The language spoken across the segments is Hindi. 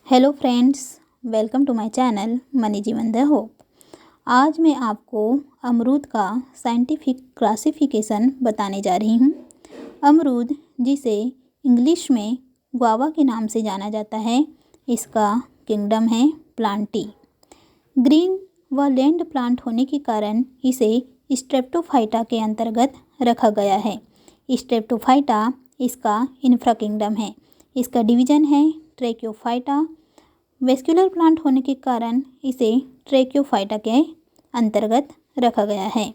Hello friends, welcome to my channel money Jeevan the hope. आज मैं आपको अमरूद का साइंटिफिक क्लासिफिकेशन बताने जा रही हूँ। अमरूद, जिसे इंग्लिश में गुआवा के नाम से जाना जाता है, इसका किंगडम है प्लांटी। ग्रीन व लैंड प्लांट होने के कारण इसे स्ट्रेप्टोफाइटा के अंतर्गत रखा गया है। स्ट्रेप्टोफाइटा इसका इन्फ्रा किंगडम है। इसका डिवीजन है ट्रैकियोफाइटा। वेस्कुलर प्लांट होने के कारण इसे ट्रैकियोफाइटा के अंतर्गत रखा गया है।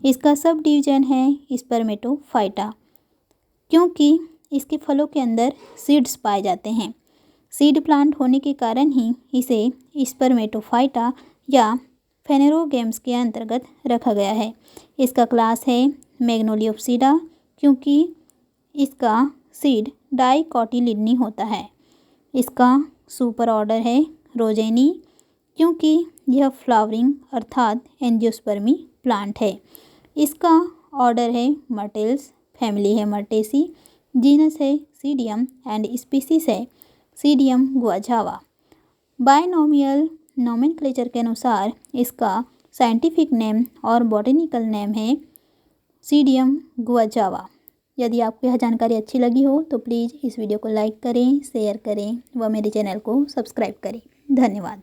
इसका सब डिवीजन है स्पर्मेटोफाइटा, क्योंकि इसके फलों के अंदर सीड्स पाए जाते हैं। सीड प्लांट होने के कारण ही इसे स्पर्मेटोफाइटा या फेनेरोगेम्स के अंतर्गत रखा गया है। इसका क्लास है मैग्नोलियोप्सिडा, क्योंकि इसका सीड डाइकोटिलिडनी होता है। इसका सुपर ऑर्डर है रोजेनी, क्योंकि यह फ्लावरिंग अर्थात एंजियोस्पर्मी प्लांट है। इसका ऑर्डर है मर्टेल्स, फैमिली है मर्टेसी, जीनस है सीडियम एंड स्पीसीज है सीडियम गुआजावा। बायनोमियल नोमेनक्लेचर के अनुसार इसका साइंटिफिक नेम और बॉटनिकल नेम है सीडियम गुआजावा। यदि आपको यह जानकारी अच्छी लगी हो तो प्लीज़ इस वीडियो को लाइक करें, शेयर करें व मेरे चैनल को सब्सक्राइब करें। धन्यवाद।